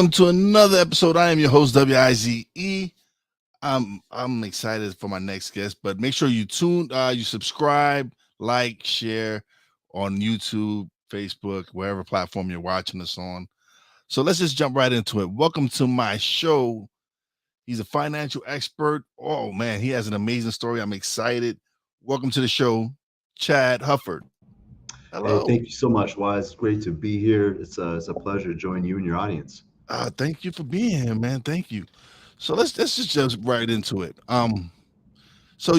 welcome to another episode. I am your host, WIZE. I'm excited for my next guest, but make sure you subscribe, like, share on YouTube, Facebook, wherever platform you're watching us on. So let's just jump right into it. Welcome to my show. He's a financial expert. Oh man, he has an amazing story. I'm excited. Welcome to the show, Chad Hufford. Hey, Hello. thank you so much, Wise. It's great to be here. It's a pleasure to join you and your audience. Thank you for being here, man. Thank you. So let's just jump right into it. So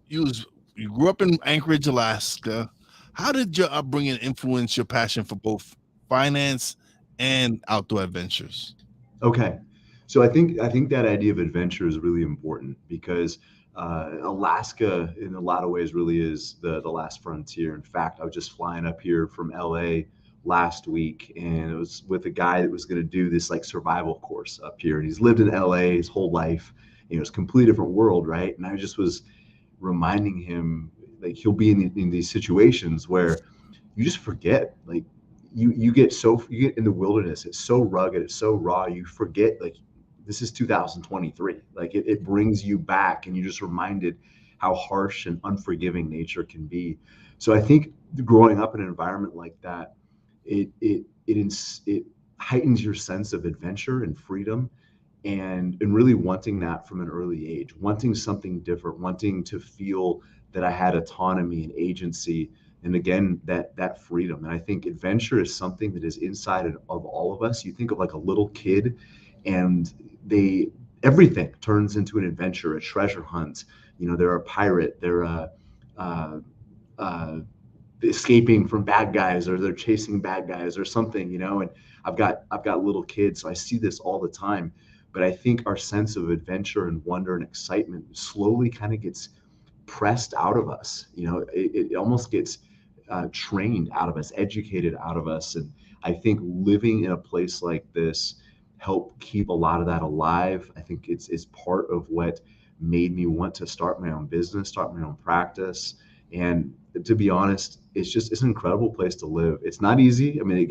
you was you grew up in Anchorage, Alaska. How did your upbringing influence your passion for both finance and outdoor adventures? Okay, so I think that idea of adventure is really important because Alaska, in a lot of ways, really is the last frontier. In fact, I was just flying up here from LA last week, and it was with a guy that was going to do this like survival course up here, and he's lived in LA his whole life. It's a completely different world, right? And I just was reminding him like he'll be in these situations where you just forget like you get in the wilderness, it's so rugged, it's so raw, you forget like this is 2023. Like it brings you back and you're just reminded how harsh and unforgiving nature can be. So I think growing up in an environment like that, it heightens your sense of adventure and freedom, and really wanting that from an early age, wanting something different, wanting to feel that I had autonomy and agency, and again that freedom. And I think adventure is something that is inside of all of us. You think of like a little kid, and they everything turns into an adventure, a treasure hunt. They're a pirate, they're uh, uh, escaping from bad guys, or they're chasing bad guys or something. And I've got little kids, so I see this all the time. But I think our sense of adventure and wonder and excitement slowly kind of gets pressed out of us. It almost gets trained out of us, educated out of us. And I think living in a place like this help keep a lot of that alive. I think it's part of what made me want to start my own business, start my own practice. And to be honest, it's an incredible place to live. It's not easy. I mean, it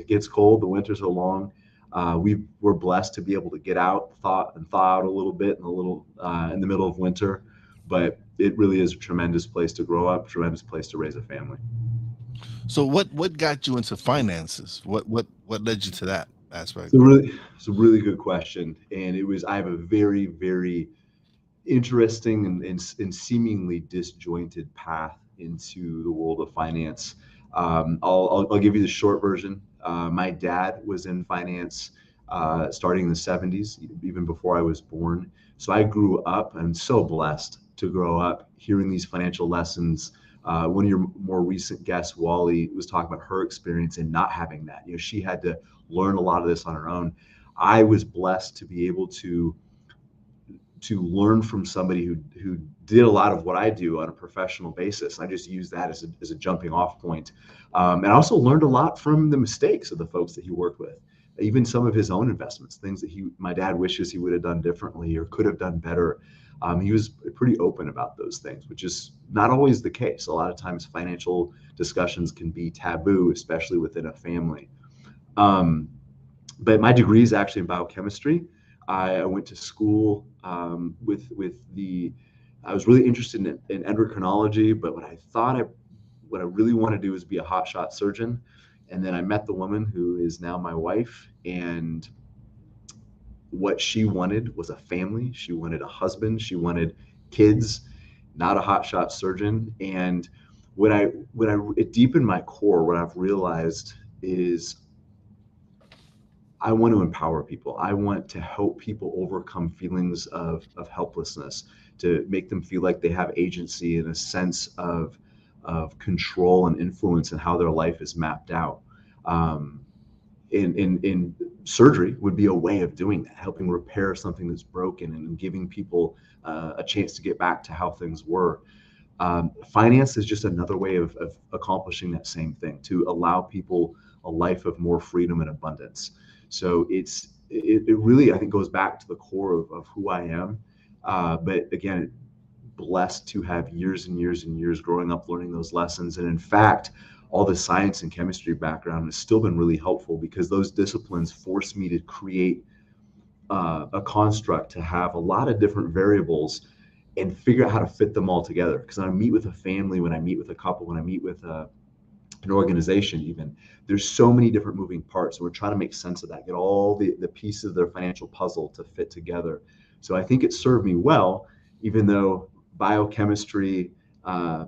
gets cold. The winters are long. We're blessed to be able to get out, thaw out a little bit in the middle of winter, but it really is a tremendous place to grow up, tremendous place to raise a family. So what got you into finances? What led you to that aspect? It's a really good question, and I have a very, very interesting and seemingly disjointed path into the world of finance. I'll give you the short version. My dad was in finance starting in the 70s, even before I was born. So I grew up, I'm so blessed to grow up hearing these financial lessons. One of your more recent guests, Wally, was talking about her experience in not having that. She had to learn a lot of this on her own. I was blessed to be able to learn from somebody who did a lot of what I do on a professional basis. I just use that as a jumping off point. And I also learned a lot from the mistakes of the folks that he worked with, even some of his own investments, things that my dad wishes he would have done differently or could have done better. He was pretty open about those things, which is not always the case. A lot of times financial discussions can be taboo, especially within a family. Um, but my degree is actually in biochemistry. I went to school I was really interested in endocrinology, but what I really want to do is be a hotshot surgeon. And then I met the woman who is now my wife, and what she wanted was a family. She wanted a husband. She wanted kids, not a hotshot surgeon. And deep in my core, what I've realized is I want to empower people. I want to help people overcome feelings of helplessness, to make them feel like they have agency and a sense of control and influence in how their life is mapped out. Um, in surgery would be a way of doing that, helping repair something that's broken and giving people a chance to get back to how things were. Finance is just another way of accomplishing that same thing, to allow people a life of more freedom and abundance. So it really, I think, goes back to the core of who I am. But again, blessed to have years and years and years growing up learning those lessons. And in fact, all the science and chemistry background has still been really helpful because those disciplines force me to create a construct to have a lot of different variables and figure out how to fit them all together. Because when I meet with a family, when I meet with a couple, when I meet with an organization, even, there's so many different moving parts. And we're trying to make sense of that, get all the pieces of their financial puzzle to fit together. So I think it served me well, even though biochemistry, I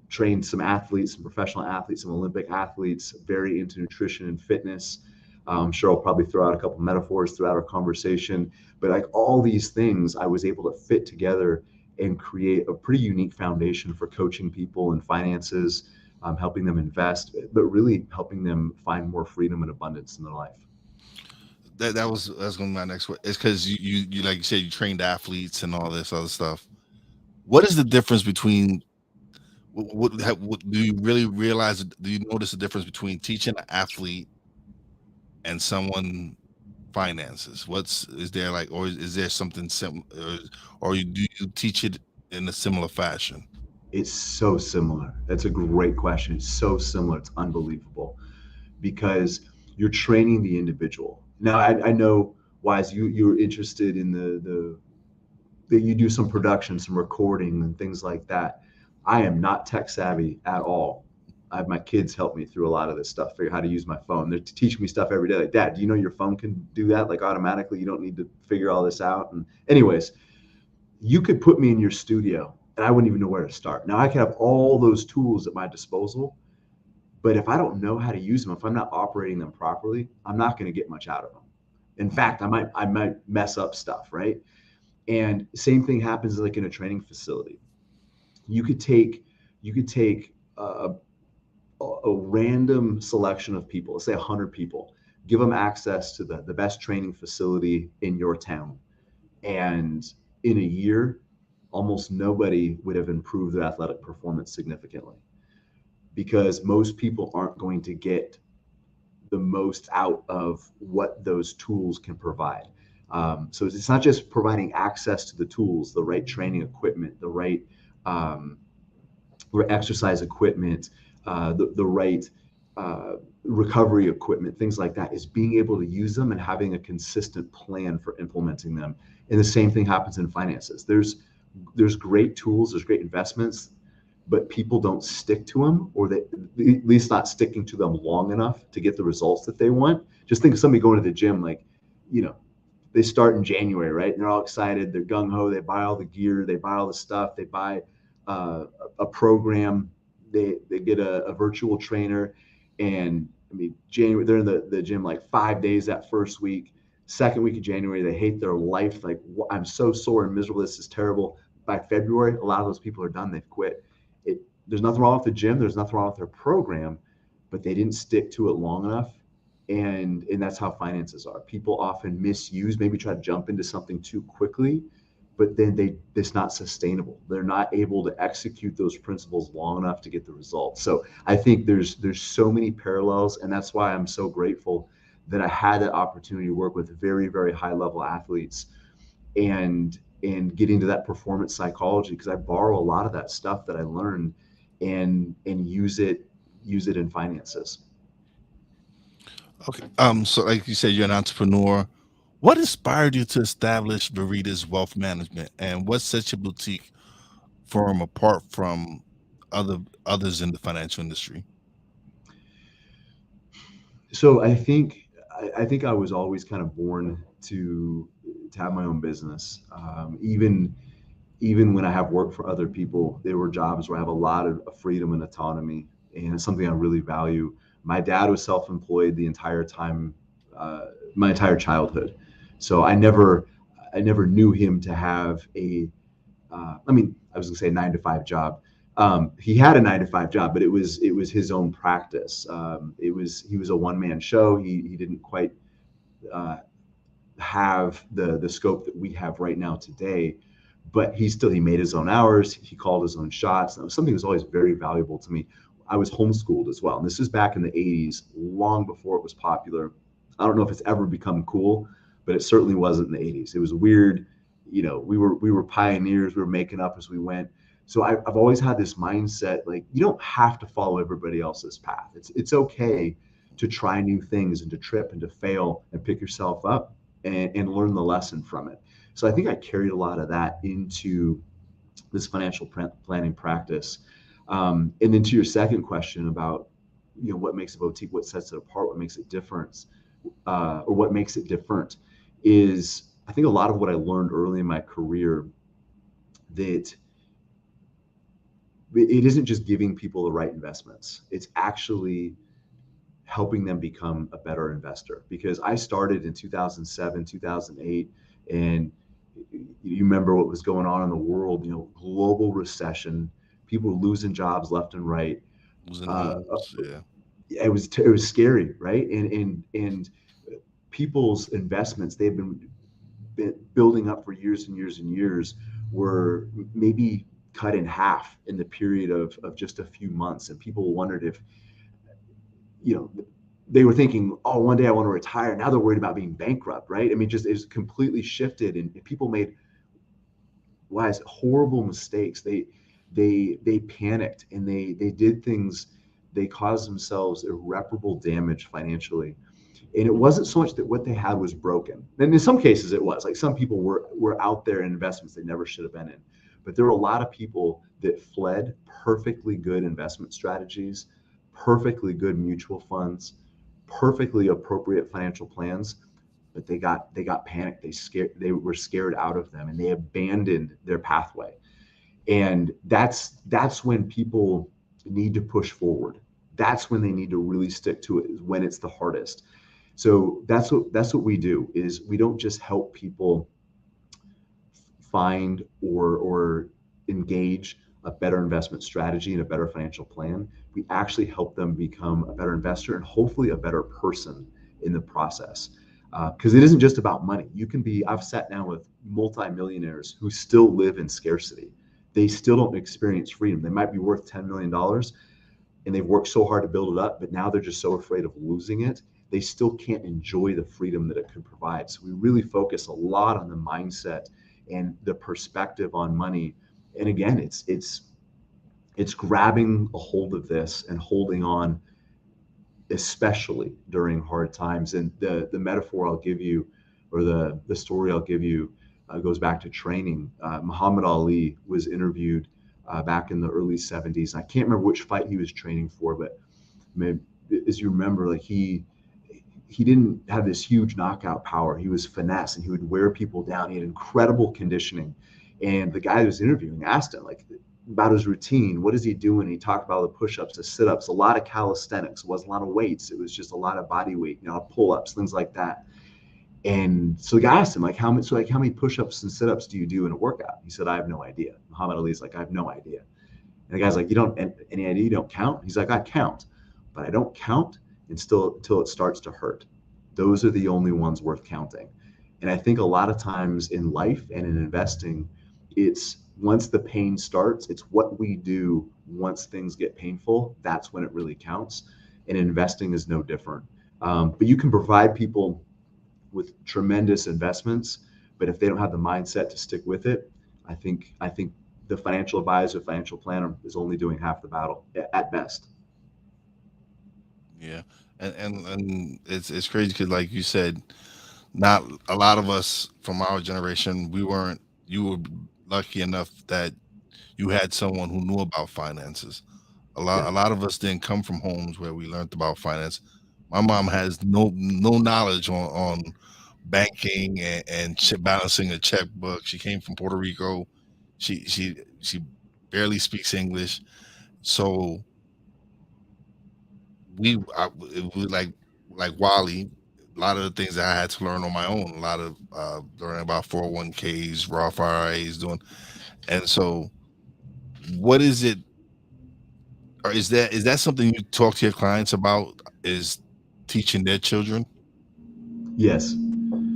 trained some athletes, some professional athletes, some Olympic athletes, very into nutrition and fitness. I'm sure I'll probably throw out a couple metaphors throughout our conversation, but like all these things, I was able to fit together and create a pretty unique foundation for coaching people in finances, helping them invest, but really helping them find more freedom and abundance in their life. That's gonna be my next one. It's because you like you said you trained athletes and all this other stuff. What is the difference between what do you really realize? Do you notice the difference between teaching an athlete and someone finances? What's is there like, or is there something sim, or do you teach it in a similar fashion? It's so similar. That's a great question. It's so similar. It's unbelievable because you're training the individual. Now, I know, Wise, you're interested in the that you do some production, some recording, and things like that. I am not tech savvy at all. I have my kids help me through a lot of this stuff, figure how to use my phone. They're teaching me stuff every day. Like, Dad, do you know your phone can do that like automatically? You don't need to figure all this out. And anyways, you could put me in your studio and I wouldn't even know where to start. Now I could have all those tools at my disposal, but if I don't know how to use them, if I'm not operating them properly, I'm not going to get much out of them. In fact, I might mess up stuff, right? And same thing happens like in a training facility. You could take a, a random selection of people, let's say 100 people, give them access to the best training facility in your town. And in a year, almost nobody would have improved their athletic performance significantly because most people aren't going to get the most out of what those tools can provide. So it's not just providing access to the tools, the right training equipment, the right um, exercise equipment, the right recovery equipment, things like that, is being able to use them and having a consistent plan for implementing them. And the same thing happens in finances. There's great tools, there's great investments, but people don't stick to them, or they at least not sticking to them long enough to get the results that they want. Just think of somebody going to the gym, like, you know, they start in January, right? And they're all excited, they're gung ho, they buy all the gear, they buy all the stuff, they buy a program, they get a virtual trainer, and I mean, January, they're in the gym like 5 days that first week. Second week of January, they hate their life. Like, I'm so sore and miserable. This is terrible. By February, a lot of those people are done. They've quit. There's nothing wrong with the gym. There's nothing wrong with their program, but they didn't stick to it long enough. And that's how finances are. People often misuse, maybe try to jump into something too quickly, but then it's not sustainable. They're not able to execute those principles long enough to get the results. So I think there's so many parallels, and that's why I'm so grateful that I had that opportunity to work with very, very high level athletes and get into that performance psychology, because I borrow a lot of that stuff that I learned and use it in finances. Okay. So like you said, you're an entrepreneur. What inspired you to establish Veritas Wealth Management, and what sets your boutique firm apart from others in the financial industry? So I think I was always kind of born to have my own business. Even when I have worked for other people, there were jobs where I have a lot of freedom and autonomy, and it's something I really value. My dad was self-employed the entire time, my entire childhood, so I never knew him to have I mean, I was gonna say 9 to 5 job. He had a 9 to 5 job, but it was his own practice. He was a one-man show. He didn't quite uh, have the scope that we have right now today, but he made his own hours. He called his own shots. That was something that was always very valuable to me. I was homeschooled as well, and this is back in the 80s, long before it was popular. I don't know if it's ever become cool, but it certainly wasn't in the 80s. It was weird. We were pioneers. We were making up as we went. So I've always had this mindset, like, you don't have to follow everybody else's path. It's okay to try new things and to trip and to fail and pick yourself up and learn the lesson from it. So I think I carried a lot of that into this financial planning practice. And then to your second question about, what makes a boutique, what sets it apart, what makes it different, or what makes it different, is I think a lot of what I learned early in my career, that it isn't just giving people the right investments. It's actually helping them become a better investor. Because I started in 2007, 2008, and you remember what was going on in the world, global recession, people losing jobs left and right. Losing Uh, homes. Yeah. it was scary, right? And people's investments, they've been building up for years and years and years, were maybe cut in half in the period of just a few months. And people wondered if, you know, they were thinking, oh, one day I want to retire. Now they're worried about being bankrupt, right? I mean, just it's completely shifted, and people made horrible mistakes. They panicked, and they did things. They caused themselves irreparable damage financially. And it wasn't so much that what they had was broken. And in some cases it was. Like, some people were out there in investments they never should have been in. But there were a lot of people that fled perfectly good investment strategies, perfectly good mutual funds, perfectly appropriate financial plans, but they got panicked. They were scared out of them, and they abandoned their pathway. And that's when people need to push forward. That's when they need to really stick to it, is when it's the hardest. So that's what we do, is we don't just help people find or engage a better investment strategy and a better financial plan. We actually help them become a better investor and hopefully a better person in the process. Because it isn't just about money. I've sat down with multimillionaires who still live in scarcity. They still don't experience freedom. They might be worth $10 million and they've worked so hard to build it up, but now they're just so afraid of losing it. They still can't enjoy the freedom that it could provide. So we really focus a lot on the mindset and the perspective on money. And again, it's grabbing a hold of this and holding on, especially during hard times. And the metaphor I'll give you, or the story I'll give you, goes back to training. Muhammad Ali was interviewed back in the early 70s. I can't remember which fight he was training for, but maybe, as you remember, like, he didn't have this huge knockout power. He was finesse, and he would wear people down. He had incredible conditioning. And the guy who was interviewing asked him, like, about his routine. What is he doing? He talked about the push-ups, the sit-ups, a lot of calisthenics. It wasn't a lot of weights. It was just a lot of body weight, pull-ups, things like that. And so the guy asked him, like, how many push-ups and sit-ups do you do in a workout? He said, I have no idea. Muhammad Ali's like, I have no idea. And the guy's like, you don't any idea? You don't count? He's like, I count, but I don't count until it starts to hurt. Those are the only ones worth counting. And I think a lot of times in life and in investing, it's once the pain starts, it's what we do once things get painful. That's when it really counts. And investing is no different. But you can provide people with tremendous investments, but if they don't have the mindset to stick with it, I think the financial advisor, financial planner is only doing half the battle at best. Yeah. And it's crazy because, like you said, not a lot of us from our generation, we weren't. You were lucky enough that you had someone who knew about finances. Yeah. A lot of us didn't come from homes where we learned about finance. My mom has no knowledge on banking and balancing a checkbook. She came from Puerto Rico. She barely speaks English. So it was like Wally. A lot of the things that I had to learn on my own. A lot of learning about 401ks, Roth IRAs, doing. And so, what is it, or is that something you talk to your clients about? Is teaching their children? Yes.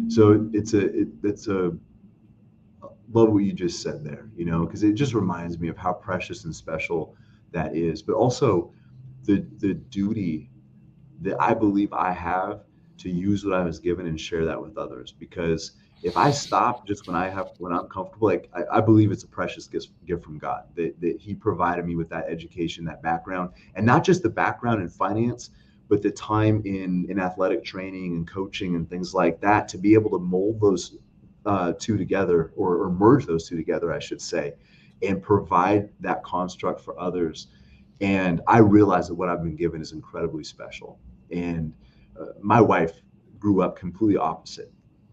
So it's a love what you just said there, because it just reminds me of how precious and special that is, but also the duty that I believe I have to use what I was given and share that with others. Because if I stop just when I'm comfortable, like I believe it's a precious gift from God that He provided me with that education, that background, and not just the background in finance, but the time in athletic training and coaching and things like that, to be able to mold those two together, or merge those two together, I should say, and provide that construct for others. And I realize that what I've been given is incredibly special. And my wife grew up completely opposite.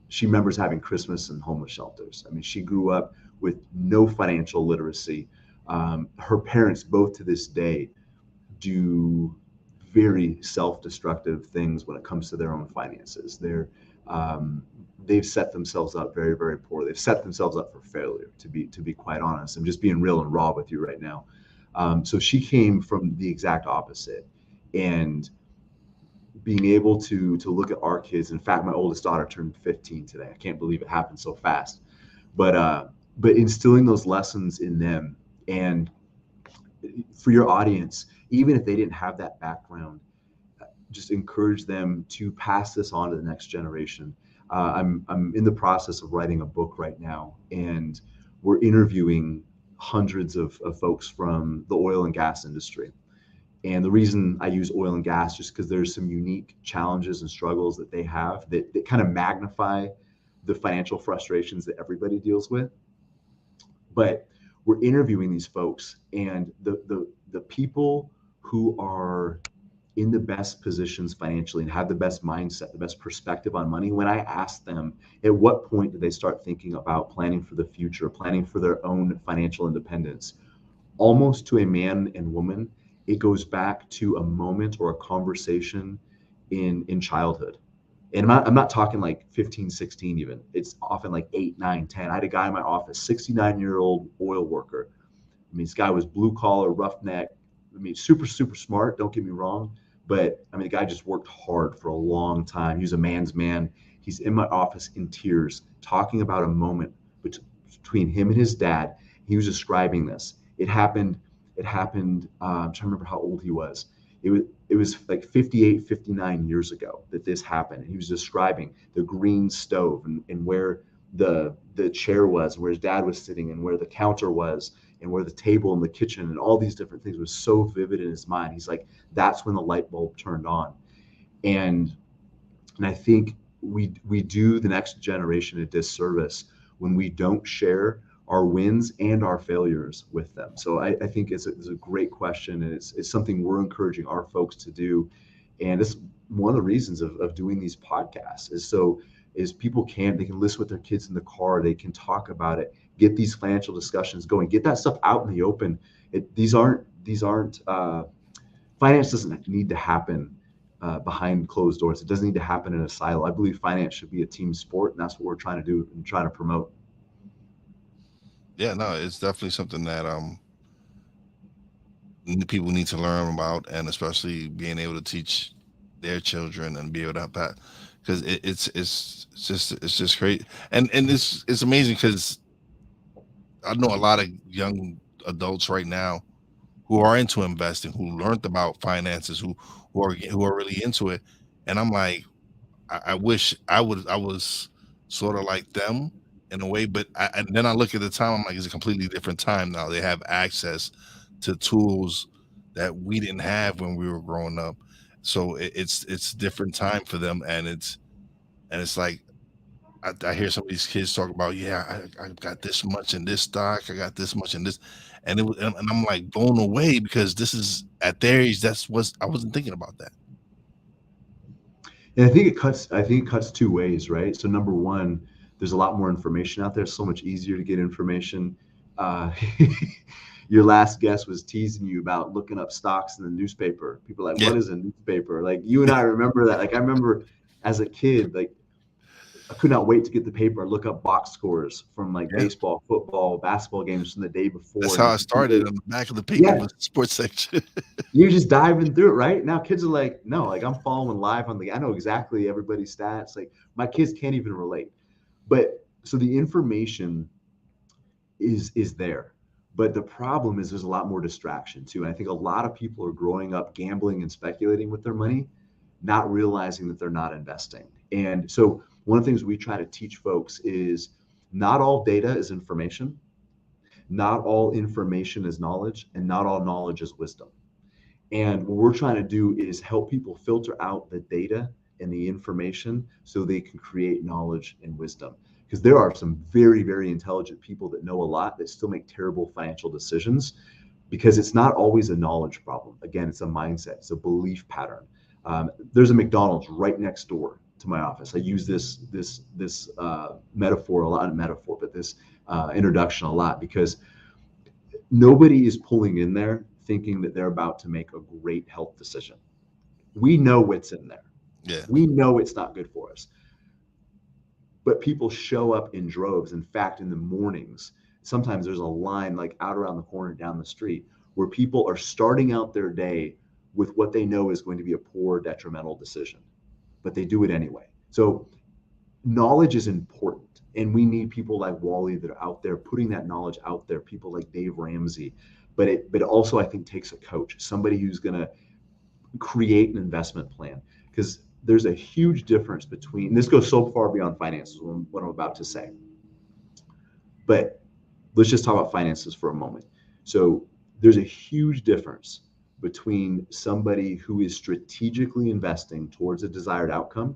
She remembers having Christmas in homeless shelters. I mean, she grew up with no financial literacy. Her parents, both to this day, do very self-destructive things when it comes to their own finances. They've set themselves up very, very poor. They've set themselves up for failure, to be quite honest. I'm just being real and raw with you right now. So she came from the exact opposite, and being able to look at our kids. In fact, my oldest daughter turned 15 today. I can't believe it happened so fast. But instilling those lessons in them, and for your audience, even if they didn't have that background, just encourage them to pass this on to the next generation. I'm in the process of writing a book right now, and we're interviewing hundreds of folks from the oil and gas industry. And the reason I use oil and gas, just because there's some unique challenges and struggles that they have that kind of magnify the financial frustrations that everybody deals with. But we're interviewing these folks, and the people who are in the best positions financially and have the best mindset, the best perspective on money, when I ask them at what point do they start thinking about planning for the future, planning for their own financial independence, almost to a man and woman, it goes back to a moment or a conversation in childhood. And I'm not talking like 15, 16 even. It's often like 8, 9, 10. I had a guy in my office, 69-year-old oil worker. I mean, this guy was blue collar, roughneck. I mean, super, super smart. Don't get me wrong. But I mean, the guy just worked hard for a long time. He was a man's man. He's in my office in tears, talking about a moment between him and his dad. He was describing this. It happened. I'm trying to remember how old he was. It was like 58, 59 years ago that this happened. And he was describing the green stove, and where the chair was, where his dad was sitting, and where the counter was, and where the table in the kitchen, and all these different things was so vivid in his mind. He's like, that's when the light bulb turned on. And I think we do the next generation a disservice when we don't share our wins and our failures with them. So I think it's a great question, and it's something we're encouraging our folks to do. And it's one of the reasons of doing these podcasts is people they can listen with their kids in the car, they can talk about it, get these financial discussions going, get that stuff out in the open. These aren't finance doesn't need to happen behind closed doors. It doesn't need to happen in a silo. I believe finance should be a team sport, and that's what we're trying to do and trying to promote. Yeah, no, it's definitely something that people need to learn about, and especially being able to teach their children and be able to have that, because it's just great. And it's amazing because I know a lot of young adults right now who are into investing, who learned about finances, who are really into it, and I'm like, I wish I was sort of like them in a way, but and then I look at the time, I'm like, it's a completely different time now. They have access to tools that we didn't have when we were growing up, so it's different time for them, and it's like I hear some of these kids talk about, yeah, I got this much in this stock, I got this much in this, and I'm like blown away because this is at their age. That's what I wasn't thinking about that. And I think it cuts two ways, right? So number one, there's a lot more information out there. It's so much easier to get information. Uh, your last guest was teasing you about looking up stocks in the newspaper. People are like, Yeah, what is a newspaper? Like, you and I remember that. Like, I remember as a kid, like, I could not wait to get the paper and look up box scores from like yeah. baseball, football, basketball games from the day That's before. how And I started. On the back of the paper yeah, was the sports section. you're just diving through it, right? Now kids are like, no, like I'm following live I know exactly everybody's stats. Like my kids can't even relate. But so the information is there. But the problem is there's a lot more distraction too. And I think a lot of people are growing up gambling and speculating with their money, not realizing that they're not investing. And so one of the things we try to teach folks is not all data is information, not all information is knowledge, and not all knowledge is wisdom. And what we're trying to do is help people filter out the data and the information so they can create knowledge and wisdom. Because there are some very, very intelligent people that know a lot that still make terrible financial decisions because it's not always a knowledge problem. Again, it's a mindset, it's a belief pattern. There's a McDonald's right next door to my office. I use this metaphor a lot, not metaphor, but this introduction a lot because nobody is pulling in there thinking that they're about to make a great health decision. We know what's in there. Yeah. We know it's not good for us. But people show up in droves. In fact, in the mornings, sometimes there's a line like out around the corner down the street where people are starting out their day with what they know is going to be a poor, detrimental decision, but they do it anyway. So knowledge is important. And we need people like Wally that are out there putting that knowledge out there, people like Dave Ramsey. But also I think takes a coach, somebody who's going to create an investment plan. Because there's a huge difference between, and this goes so far beyond finances, what I'm about to say. But let's just talk about finances for a moment. So there's a huge difference between somebody who is strategically investing towards a desired outcome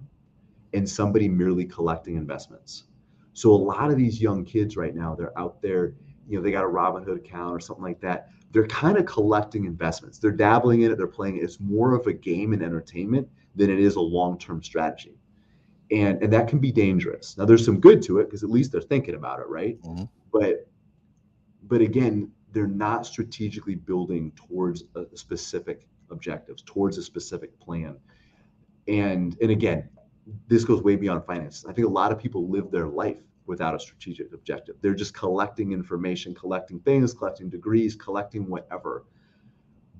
and somebody merely collecting investments. So a lot of these young kids right now, they're out there, they got a Robinhood account or something like that. They're kind of collecting investments. They're dabbling in it. They're playing it. It's more of a game and entertainment than it is a long-term strategy. And that can be dangerous. Now there's some good to it because at least they're thinking about it, right? Mm-hmm. But again, they're not strategically building towards a specific objectives, towards a specific plan. And again, this goes way beyond finance. I think a lot of people live their life without a strategic objective. They're just collecting information, collecting things, collecting degrees, collecting whatever.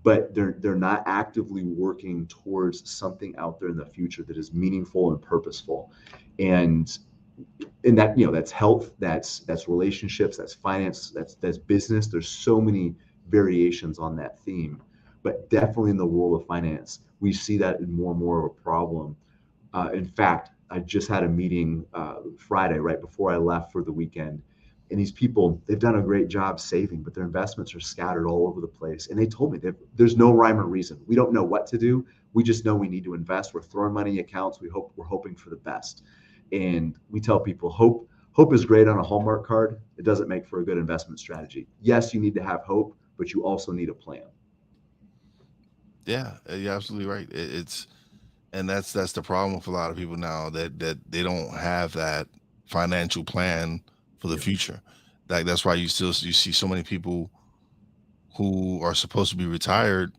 But they're not actively working towards something out there in the future that is meaningful and purposeful. And that, that's health, that's relationships, that's finance, that's business. There's so many variations on that theme. But definitely in the world of finance, we see that in more and more of a problem. In fact, I just had a meeting Friday right before I left for the weekend. And these people, they've done a great job saving, but their investments are scattered all over the place. And they told me there's no rhyme or reason. We don't know what to do. We just know we need to invest. We're throwing money in accounts. We're hoping for the best. And we tell people hope is great on a Hallmark card. It doesn't make for a good investment strategy. Yes, you need to have hope, but you also need a plan. Yeah, you're absolutely right. And that's the problem with a lot of people now that they don't have that financial plan for the future. That's why you see so many people who are supposed to be retired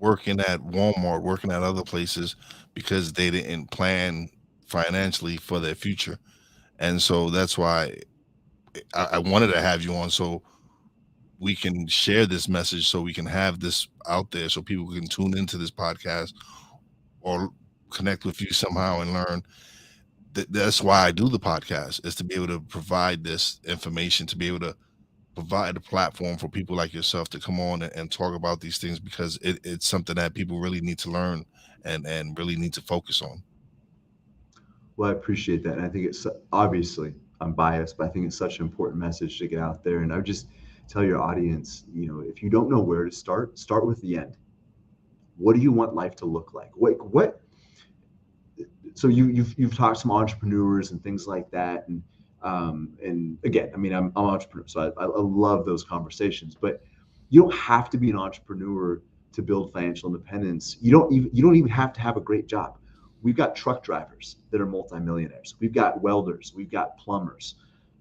working at Walmart, working at other places because they didn't plan financially for their future. And so that's why I wanted to have you on so we can share this message, so we can have this out there, so people can tune into this podcast or connect with you somehow and learn. That's why I do the podcast, is to be able to provide this information, to be able to provide a platform for people like yourself to come on and talk about these things, because it's something that people really need to learn and really need to focus on. Well, I appreciate that. And I think it's obviously I'm biased, but I think it's such an important message to get out there. And I would just tell your audience, if you don't know where to start with the end. What do you want life to look like? What so you've talked to some entrepreneurs and things like that. And again, I mean, I'm an entrepreneur, so I love those conversations, but you don't have to be an entrepreneur to build financial independence. You don't even have to have a great job. We've got truck drivers that are multimillionaires. We've got welders. We've got plumbers.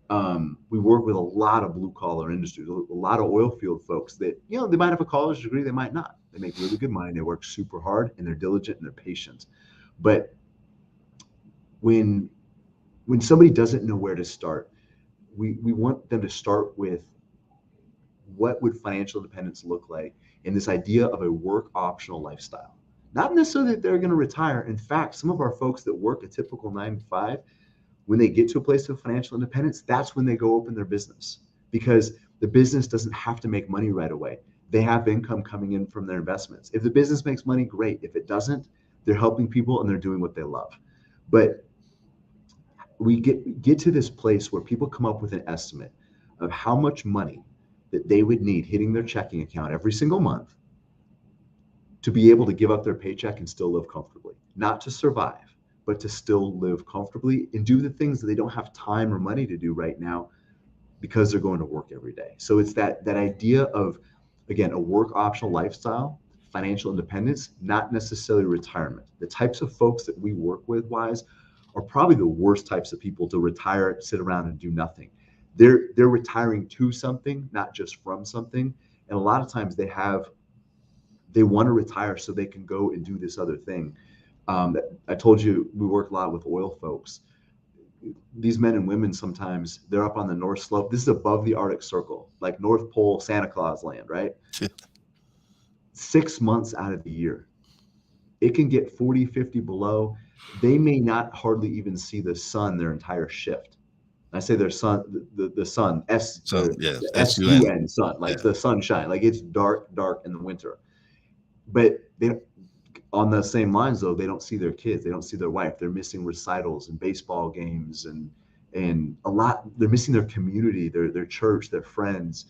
We work with a lot of blue collar industries, a lot of oil field folks that, they might have a college degree, they might not. They make really good money. They work super hard and they're diligent and they're patient. But when somebody doesn't know where to start, we want them to start with what would financial independence look like in this idea of a work optional lifestyle. Not necessarily that they're going to retire. In fact, some of our folks that work a typical 9 to 5, when they get to a place of financial independence, that's when they go open their business, because the business doesn't have to make money right away. They have income coming in from their investments. If the business makes money, great. If it doesn't, they're helping people, and they're doing what they love. But we get to this place where people come up with an estimate of how much money that they would need hitting their checking account every single month to be able to give up their paycheck and still live comfortably, not to survive, but to still live comfortably and do the things that they don't have time or money to do right now because they're going to work every day. So it's that idea of, again, a work optional lifestyle, financial independence, not necessarily retirement. The types of folks that we work with, Wise, are probably the worst types of people to retire, sit around and do nothing. They're retiring to something, not just from something. And a lot of times they want to retire so they can go and do this other thing. I told you we work a lot with oil folks. These men and women, sometimes they're up on the North Slope. This is above the Arctic Circle, like North Pole, Santa Claus land, right? 6 months out of the year, it can get 40, 50 below. They may not hardly even see the sun their entire shift. I say their sun, the sun, So yeah, the SUN. SUN sun, like Yeah. the sunshine, like it's dark in the winter. But they, on the same lines though, they don't see their kids, they don't see their wife. They're missing recitals and baseball games and a lot. They're missing their community, their church, their friends.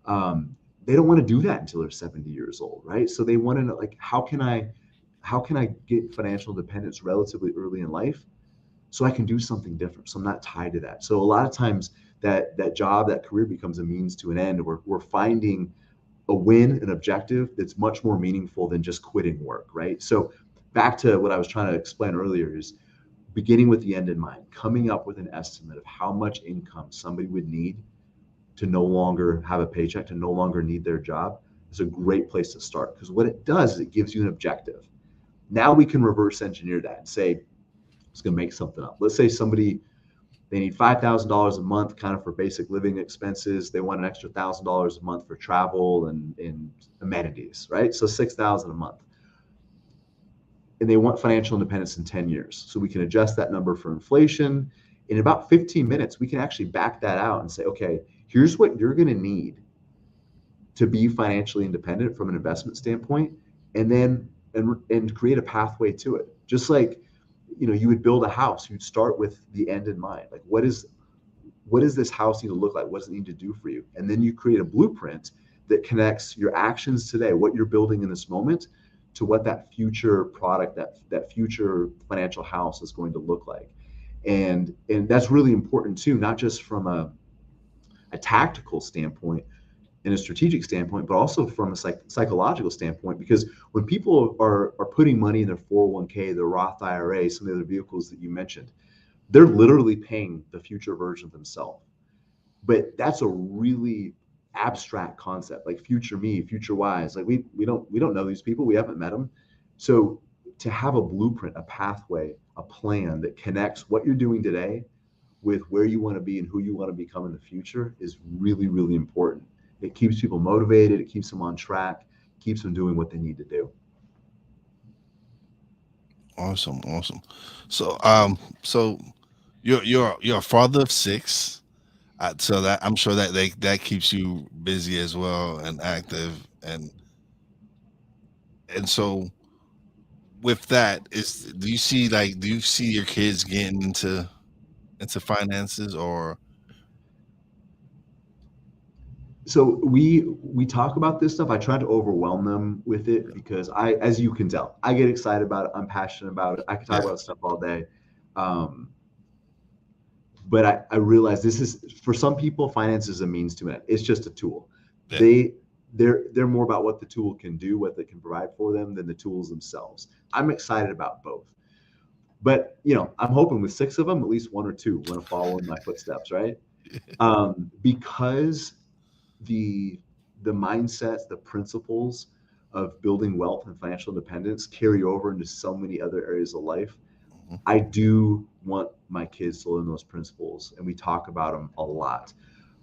They don't want to do that until they're 70 years old, right? So they want to know, like, how can I get financial independence relatively early in life so I can do something different, so I'm not tied to that. So a lot of times that job, that career becomes a means to an end. We're finding a win, an objective that's much more meaningful than just quitting work, right? So back to what I was trying to explain earlier is beginning with the end in mind, coming up with an estimate of how much income somebody would need to no longer have a paycheck, to no longer need their job, is a great place to start. Because what it does is it gives you an objective. Now we can reverse engineer that and say, it's going to make something up. Let's say they need $5,000 a month kind of for basic living expenses. They want an extra $1,000 a month for travel and amenities, right? So 6,000 a month. And they want financial independence in 10 years. So we can adjust that number for inflation. In about 15 minutes, we can actually back that out and say, okay, here's what you're going to need to be financially independent from an investment standpoint, and then and create a pathway to it. Just like, you would build a house, you'd start with the end in mind. Like, what does this house need to look like? What does it need to do for you? And then you create a blueprint that connects your actions today, what you're building in this moment, to what that future product, that future financial house is going to look like. And that's really important too, not just from a tactical standpoint and a strategic standpoint, but also from a psychological standpoint. Because when people are putting money in their 401k, their Roth IRA, some of the other vehicles that you mentioned, they're literally paying the future version of themselves. But that's a really abstract concept, like future me, future Wise. Like we don't know these people, we haven't met them. So to have a blueprint, a pathway, a plan that connects what you're doing today with where you want to be and who you want to become in the future is really, really important. It keeps people motivated. It keeps them on track. Keeps them doing what they need to do. Awesome. So you're a father of six. So that I'm sure that keeps you busy as well and active and so with that is do you see your kids getting into finances or So we talk about this stuff. I try to overwhelm them with it because as you can tell, I get excited about it. I'm passionate about it. I can talk yeah about stuff all day. Um, but I realize this is, for some people, finance is a means to an end. It's just a tool. yeah They they're more about what the tool can do, what they can provide for them, than the tools themselves. I'm excited about both. But I'm hoping with six of them, at least one or two want to follow in my footsteps, right? Because the mindsets, the principles of building wealth and financial independence carry over into so many other areas of life. mhm. I do want my kids to learn those principles, and we talk about them a lot.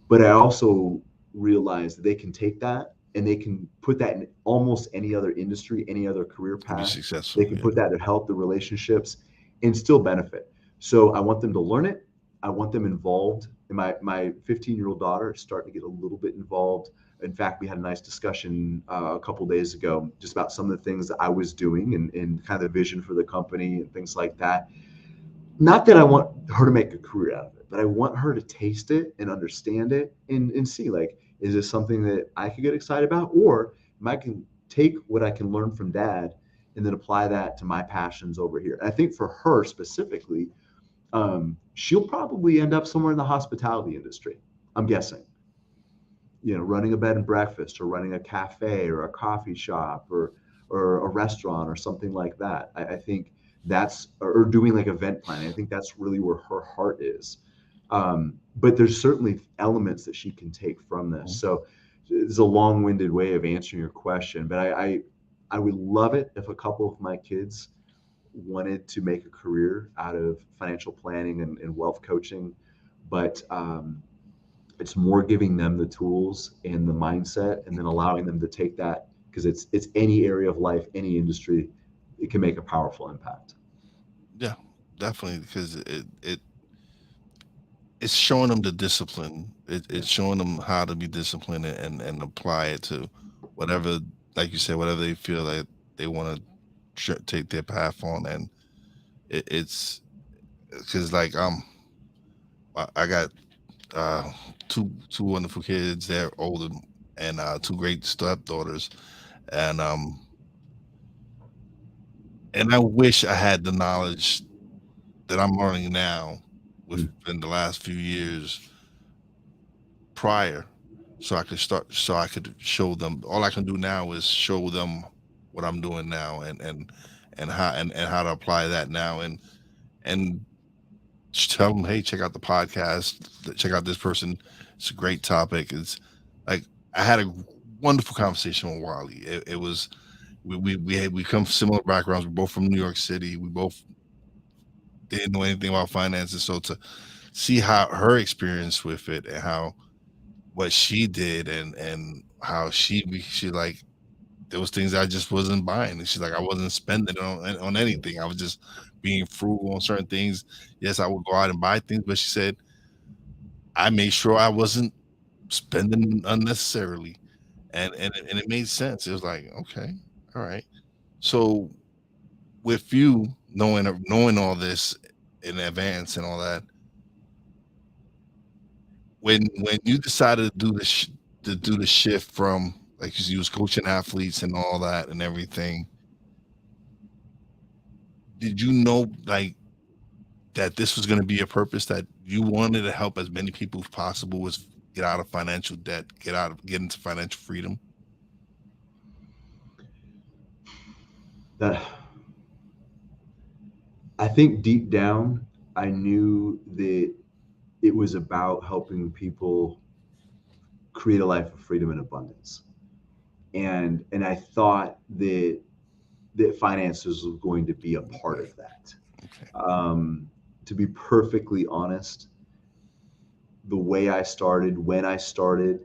But I also realize that they can take that and they can put that in almost any other industry, any other career To be path. They successful. can Yeah. put that in health, the relationships, and still benefit. So I want them to learn it. I want them involved And my 15-year-old daughter is starting to get a little bit involved. In fact, we had a nice discussion a couple days ago just about some of the things that I was doing and kind of the vision for the company and things like that. Not that I want her to make a career out of it, but I want her to taste it and understand it and see, like, is this something that I could get excited about, or I can take what I can learn from dad and then apply that to my passions over here. And I think for her specifically, she'll probably end up somewhere in the hospitality industry. I'm guessing, running a bed and breakfast or running a cafe or a coffee shop or a restaurant or something like that. I think that's, or doing like event planning. I think that's really where her heart is. But there's certainly elements that she can take from this. So it's a long-winded way of answering your question, but I would love it if a couple of my kids wanted to make a career out of financial planning and wealth coaching, but it's more giving them the tools and the mindset, and then allowing them to take that, because it's any area of life, any industry, it can make a powerful impact. Yeah, definitely, because it's showing them the discipline. It's showing them how to be disciplined and apply it to whatever, like you said, whatever they feel like they want to take their path on. And it's because like I got uh two wonderful kids. They're older, and two great stepdaughters, and I wish I had the knowledge that I'm learning now Mm. within the last few years prior, so I could show them. All I can do now is show them what I'm doing now, and how to apply that now, and tell them, hey, check out the podcast, check out this person. It's a great topic. It's like I had a wonderful conversation with Wally. It was we come from similar backgrounds. We're both from New York City. We both didn't know anything about finances, so to see how her experience with it, and how what she did, and how she like, there was things I just wasn't buying, and she's like, I wasn't spending it on anything. I was just being frugal on certain things. Yes, I would go out and buy things, but she said I made sure I wasn't spending unnecessarily, and it made sense. It was like, okay, all right. So with you knowing all this in advance and all that, when you decided to do the shift from, like, 'cause you was coaching athletes and all that and everything, did you know, like, that this was going to be a purpose, that you wanted to help as many people as possible was get out of financial debt, get into financial freedom? That, I think deep down, I knew that it was about helping people create a life of freedom and abundance. And I thought that finances was going to be a part of that. Okay. To be perfectly honest, the way I started, when I started,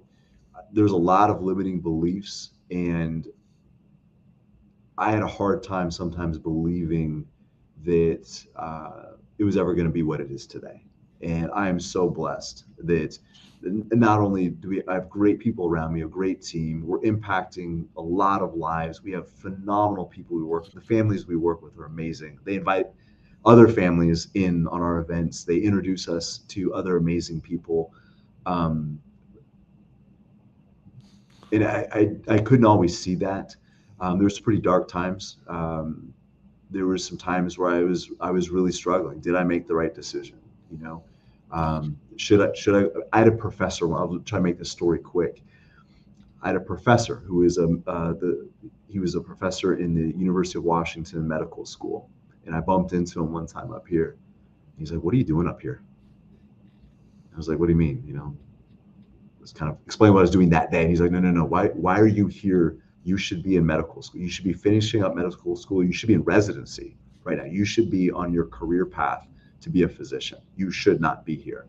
there's a lot of limiting beliefs, and I had a hard time sometimes believing that it was ever going to be what it is today. And I am so blessed that not only I have great people around me, a great team, we're impacting a lot of lives. We have phenomenal people we work with. The families we work with are amazing. They invite other families in on our events. They introduce us to other amazing people. Um, and I couldn't always see that. There was pretty dark times. There were some times where I was really struggling. Did I make the right decision? You know, I had a professor. I'll try to make this story quick. I had a professor who is he was a professor in the University of Washington Medical School, and I bumped into him one time up here. He's like, "What are you doing up here?" I was like, "What do you mean?" Just kind of explain what I was doing that day. And he's like, no. Why are you here? You should be in medical school. You should be finishing up medical school. You should be in residency right now. You should be on your career path to be a physician. You should not be here.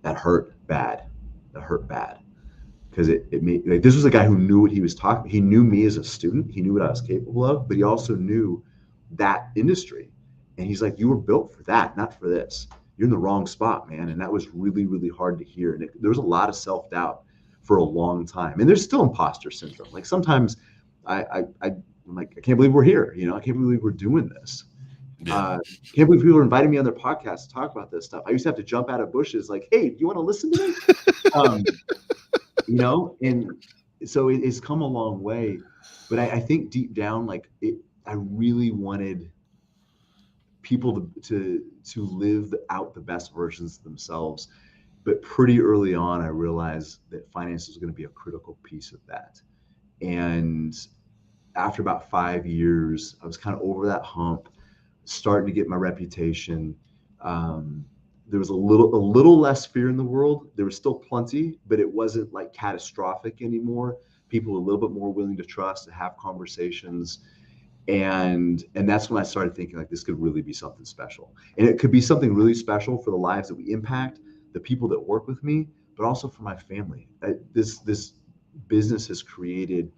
That hurt bad. That hurt bad. Because it made, like, this was a guy who knew what he was talking. He knew me as a student. He knew what I was capable of, but he also knew that industry. And he's like, you were built for that, not for this. you're in the wrong spot, man. And that was really, really hard to hear. And there was a lot of self-doubt for a long time. And there's still imposter syndrome. Like sometimes I'm like, I can't believe we're here. I can't believe we're doing this. Yeah. Can't believe people are inviting me on their podcast to talk about this stuff. I used to have to jump out of bushes like, hey, do you want to listen to me? Um, and so it's come a long way. But I think deep down, like I really wanted people to live out the best versions of themselves. But pretty early on, I realized that finance was going to be a critical piece of that. And after about 5 years, I was kind of over that hump, starting to get my reputation. Um, there was a little less fear in the world. There was still plenty, but it wasn't like catastrophic anymore. People were a little bit more willing to trust, to have conversations, and that's when I started thinking like this could really be something special, and it could be something really special for the lives that we impact, the people that work with me, but also for my family. This business has created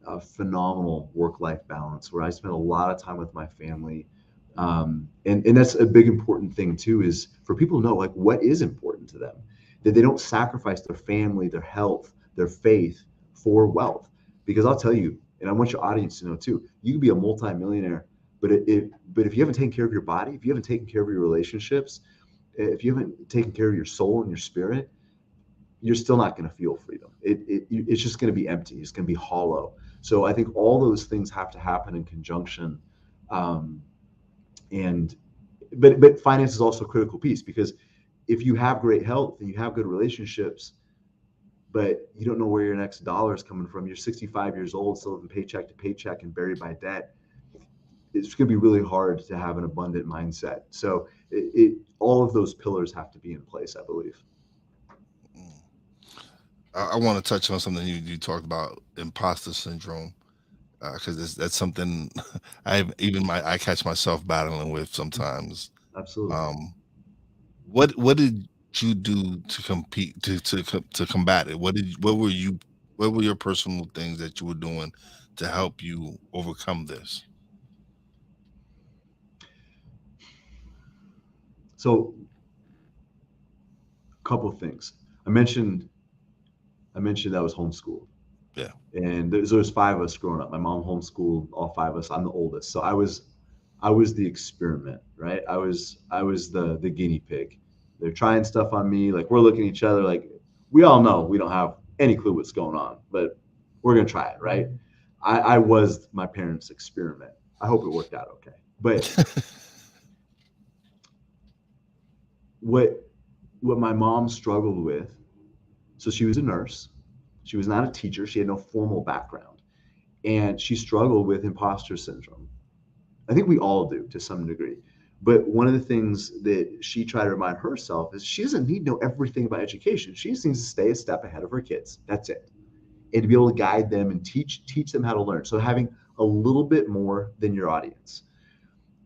a phenomenal work-life balance where I spend a lot of time with my family. And that's a big important thing too, is for people to know like what is important to them, that they don't sacrifice their family, their health, their faith for wealth. Because I'll tell you, and I want your audience to know too, you can be a multimillionaire, but if you haven't taken care of your body, if you haven't taken care of your relationships, if you haven't taken care of your soul and your spirit, you're still not going to feel freedom. It's just going to be empty. It's going to be hollow. So I think all those things have to happen in conjunction. Um, and but finance is also a critical piece, because if you have great health and you have good relationships, but you don't know where your next dollar is coming from, you're 65 years old, still living paycheck to paycheck and buried by debt. It's going to be really hard to have an abundant mindset. So all of those pillars have to be in place, I believe. Mm. I want to touch on something you talked about, imposter syndrome, because that's something I catch myself battling with sometimes. Absolutely. Um, what did you do to compete to combat it? What were your personal things that you were doing to help you overcome this? So a couple of things. I mentioned I mentioned I was homeschooled, Yeah. and there's five of us growing up. My mom homeschooled all five of us. I'm the oldest, so I was the experiment, right? I was the guinea pig. They're trying stuff on me. Like we're looking at each other like we all know we don't have any clue what's going on, but we're gonna try it, right? I was my parents' experiment. I hope it worked out okay. But what what my mom struggled with, so she was a nurse. She was not a teacher. She had no formal background, and she struggled with imposter syndrome. I think we all do to some degree. But one of the things that she tried to remind herself is she doesn't need to know everything about education. She just needs to stay a step ahead of her kids. That's it. And to be able to guide them and teach them how to learn. So having a little bit more than your audience.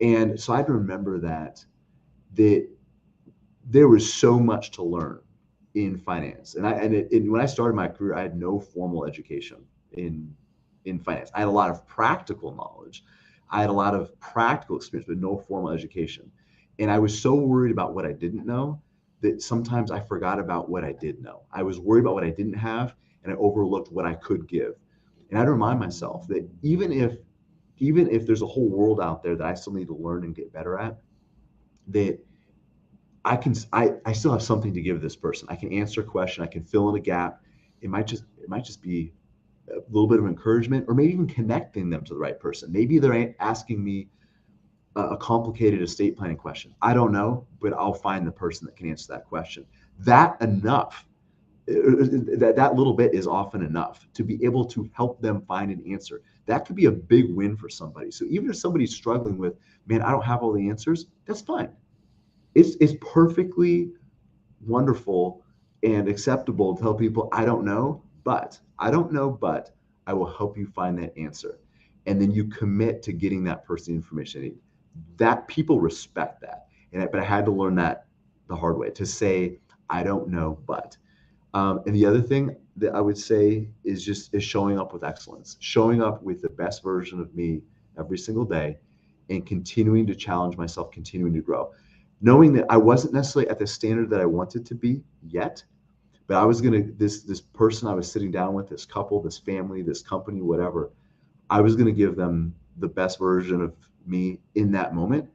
And so I remember that there was so much to learn in finance. And when I started my career, I had no formal education in in finance. I had a lot of practical knowledge. I had a lot of practical experience, but no formal education. And I was so worried about what I didn't know that sometimes I forgot about what I did know. I was worried about what I didn't have, and I overlooked what I could give. And I had to remind myself that even if there's a whole world out there that I still need to learn and get better at, that I still have something to give this person. I can answer a question, I can fill in a gap. It might just be a little bit of encouragement, or maybe even connecting them to the right person. Maybe they're asking me a complicated estate planning question. I don't know, but I'll find the person that can answer that question. That enough, that little bit is often enough to be able to help them find an answer. That could be a big win for somebody. So even if somebody's struggling with, man, I don't have all the answers, that's fine. It's perfectly wonderful and acceptable to tell people I don't know, but I will help you find that answer. And then you commit to getting that person the information they need. That people respect that. But I had to learn that the hard way, to say I don't know, but. And the other thing that I would say is showing up with excellence, showing up with the best version of me every single day, and continuing to challenge myself, continuing to grow. knowing that I wasn't necessarily at the standard that I wanted to be yet, but I was gonna this person I was sitting down with, this couple, this family, this company, whatever. I was gonna give them the best version of me in that moment,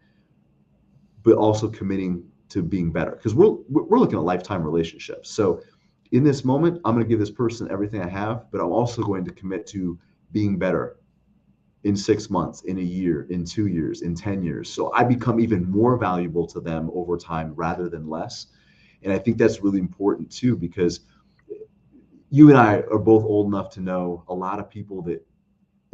but also committing to being better because we're looking at lifetime relationships. So in this moment, I'm going to give this person everything I have, but I'm also going to commit to being better in 6 months, in a year, in 2 years, in 10 years. So I become even more valuable to them over time rather than less. And I think that's really important too, because you and I are both old enough to know a lot of people that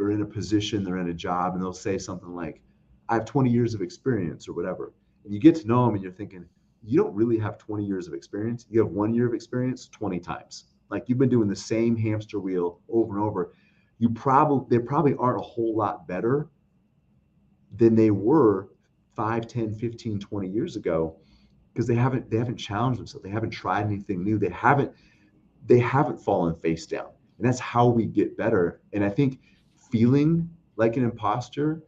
are in a position, they're in a job, and they'll say something like, I have 20 years of experience or whatever. And you get to know them and you're thinking, you don't really have 20 years of experience. You have 1 year of experience 20 times. Like you've been doing the same hamster wheel over and over. They probably aren't a whole lot better than they were 5, 10, 15, 20 years ago because they haven't challenged themselves. They haven't tried anything new. They haven't fallen face down. And that's how we get better. And I think feeling like an imposter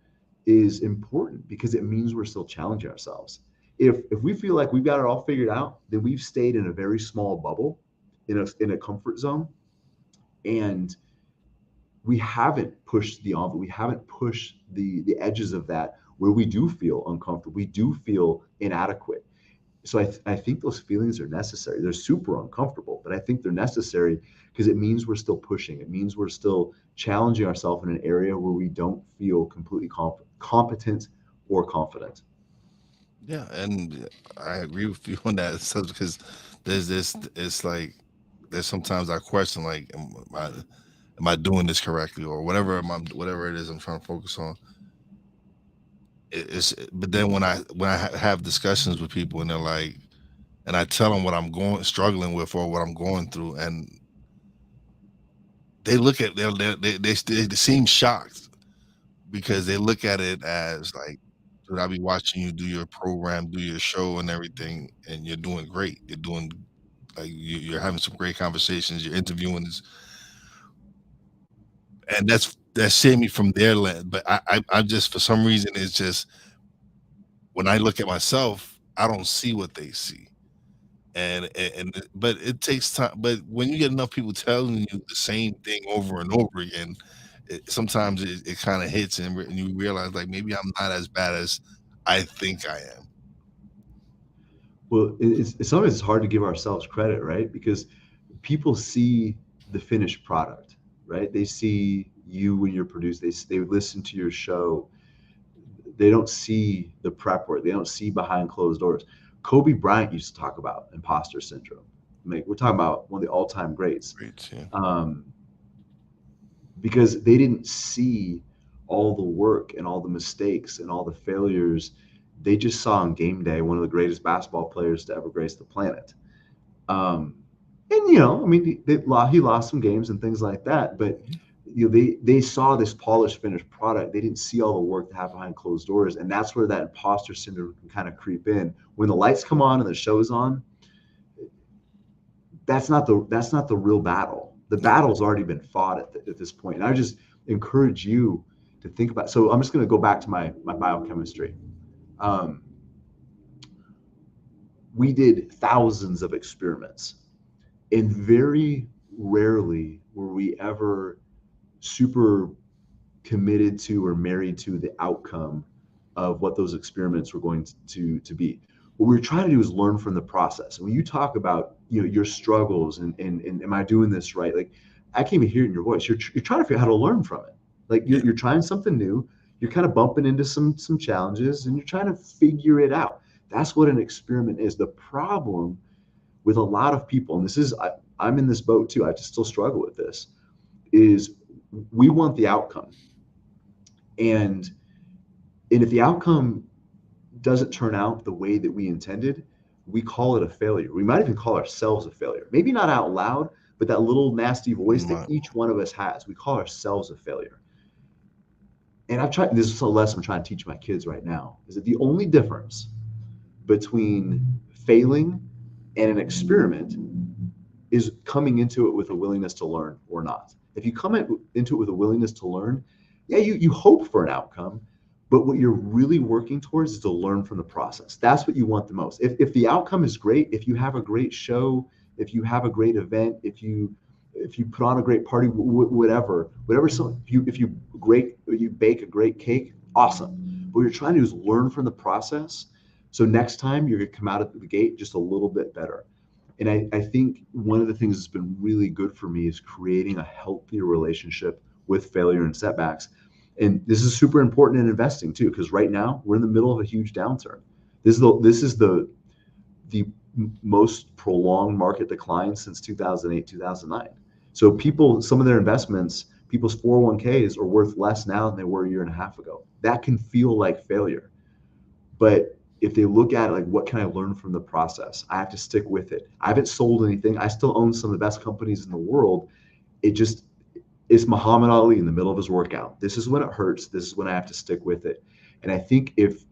is important because it means we're still challenging ourselves. If we feel like we've got it all figured out, then we've stayed in a very small bubble, in a comfort zone, and we haven't pushed the envelope. We haven't pushed the edges of that where we do feel uncomfortable. We do feel inadequate. So I think those feelings are necessary. They're super uncomfortable, but I think they're necessary because it means we're still pushing. It means we're still challenging ourselves in an area where we don't feel completely competent or confident. Yeah, and I agree with you on that stuff because there's this. It's like there's sometimes I question like, am I doing this correctly or whatever it is I'm trying to focus on. But then when I have discussions with people and they're like, and I tell them what I'm going struggling with or what I'm going through, and they look at they seem shocked because they look at it as like, dude, I'll be watching you do your program, do your show and everything, and you're doing great. You're doing like you're having some great conversations. You're interviewing this, and that's seeing me from their lens. But I just for some reason it's just when I look at myself, I don't see what they see. But it takes time. But when you get enough people telling you the same thing over and over again, sometimes it kind of hits and you realize like maybe I'm not as bad as I think I am. Well, sometimes it's hard to give ourselves credit, right? Because people see the finished product, right? They see you when you're produced. They listen to your show. They don't see the prep work. They don't see behind closed doors. Kobe Bryant used to talk about imposter syndrome. Like we're talking about one of the all-time greats, Great, yeah. um, because they didn't see all the work and all the mistakes and all the failures. They just saw on game day one of the greatest basketball players to ever grace the planet. Um, and I mean, he lost some games and things like that, but they saw this polished finished product. They didn't see all the work that happened behind closed doors, and that's where that imposter syndrome can kind of creep in. When the lights come on and the show's on, that's not the real battle. The No, battle's already been fought at this point. And I just encourage you to think about. So I'm just going to go back to my biochemistry. Um, we did thousands of experiments, and very rarely were we ever super committed to or married to the outcome of what those experiments were going to be. What we were trying to do is learn from the process. And when you talk about your struggles and am I doing this right? Like I can't even hear it in your voice. You're trying to figure out how to learn from it. Like yeah, you're trying something new. You're kind of bumping into some challenges and you're trying to figure it out. That's what an experiment is. The problem with a lot of people, and I'm in this boat too. I just still struggle with this. Is we want the outcome, and if the outcome doesn't turn out the way that we intended, we call it a failure. We might even call ourselves a failure. Maybe not out loud, but that little nasty voice that my, each one of us has, we call ourselves a failure. And this is a lesson I'm trying to teach my kids right now, is that the only difference between failing and an experiment is coming into it with a willingness to learn or not. If you come into it with a willingness to learn, yeah, you hope for an outcome, But what you're really working towards is to learn from the process. That's what you want the most. If the outcome is great, if you have a great show, if you have a great event, if you put on a great party, whatever. So if you bake a great cake, awesome. But what you're trying to do is learn from the process. So next time you're gonna come out of the gate just a little bit better. And I think one of the things that's been really good for me is creating a healthier relationship with failure and setbacks. And this is super important in investing too, because right now we're in the middle of a huge downturn. This is the most prolonged market decline since 2008, 2009. So some of their investments, people's 401ks are worth less now than they were a year and a half ago. That can feel like failure. But if they look at it like, what can I learn from the process? I have to stick with it. I haven't sold anything. I still own some of the best companies in the world. It just, it's Muhammad Ali in the middle of his workout. This is when it hurts. This is when I have to stick with it. And I think if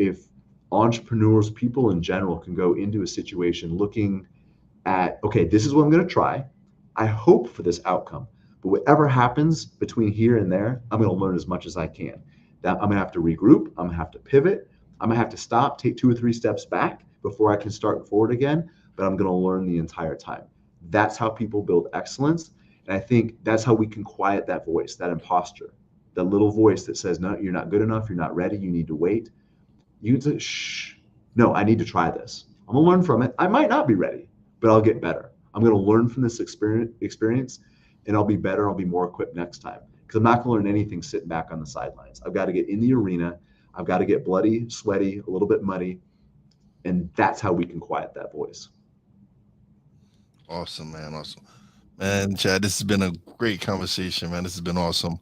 entrepreneurs, people in general, can go into a situation looking at, okay, this is what I'm going to try. I hope for this outcome. But whatever happens between here and there, I'm going to learn as much as I can. That I'm going to have to regroup. I'm going to have to pivot. I'm going to have to stop, take 2 or 3 steps back before I can start forward again. But I'm going to learn the entire time. That's how people build excellence. And I think that's how we can quiet that voice, that imposter, that little voice that says, no, you're not good enough. You're not ready. You need to wait. You need to, no, I need to try this. I'm going to learn from it. I might not be ready, but I'll get better. I'm going to learn from this experience and I'll be better. I'll be more equipped next time, because I'm not going to learn anything sitting back on the sidelines. I've got to get in the arena. I've got to get bloody, sweaty, a little bit muddy. And that's how we can quiet that voice. Awesome, man. Awesome. Man, Chad, this has been a great conversation, man. This has been awesome.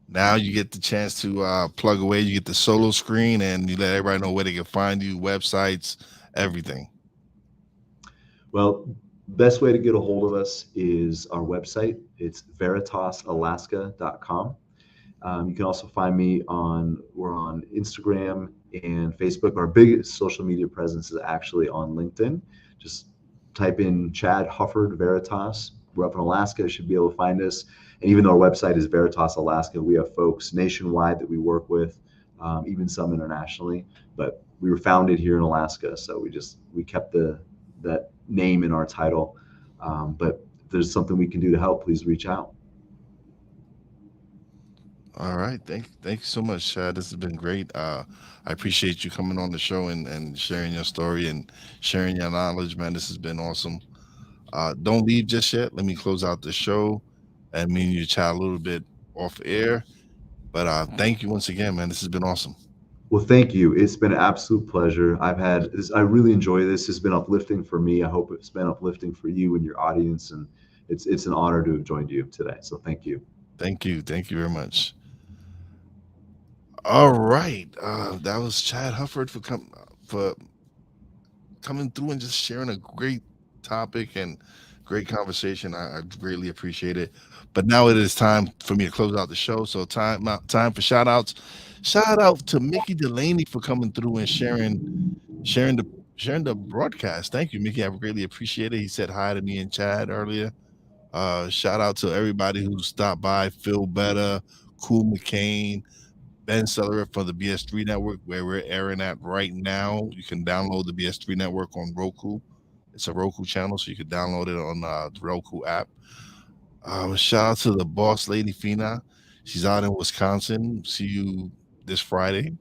Now you get the chance to plug away. You get the solo screen, and you let everybody know where they can find you, websites, everything. Well, best way to get a hold of us is our website. It's veritasalaska.com. You can also find me we're on Instagram and Facebook. Our biggest social media presence is actually on LinkedIn. Just type in Chad Hufford Veritas. We're up in Alaska. You should be able to find us. And even though our website is Veritas Alaska, we have folks nationwide that we work with, even some internationally. But we were founded here in Alaska, so we kept that name in our title. But if there's something we can do to help, please reach out. All right. Thank you so much, Chad. This has been great. I appreciate you coming on the show and sharing your story and sharing your knowledge, man. This has been awesome. Don't leave just yet. Let me close out the show and me and you chat a little bit off air. But thank you once again, man. This has been awesome. Well, thank you. It's been an absolute pleasure. I really enjoy this. It's been uplifting for me. I hope it's been uplifting for you and your audience. And it's an honor to have joined you today. So thank you. Thank you. Thank you very much. All right. That was Chad Hufford for coming through and just sharing a great topic and great conversation. I greatly appreciate it. But now it is time for me to close out the show. So time for shout outs. Shout out to Mickey Delaney for coming through and sharing the broadcast. Thank you, Mickey. I greatly appreciate it. He said hi to me and Chad earlier. Shout out to everybody who stopped by. Phil Better, Cool McCain, Ben Celler for the BS3 network, where we're airing at right now. You can download the BS3 network on Roku. It's a Roku channel, so you can download it on the Roku app. Shout out to the boss lady Fina. She's out in Wisconsin. See you this Friday.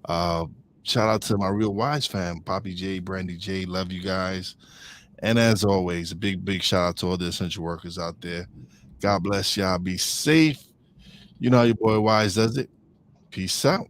Uh, Shout out to my Real Wise fam, Poppy J, Brandy J. Love you guys. And as always, a big shout out to all the essential workers out there. God bless y'all. Be safe. You know how your boy Wise does it. Peace out.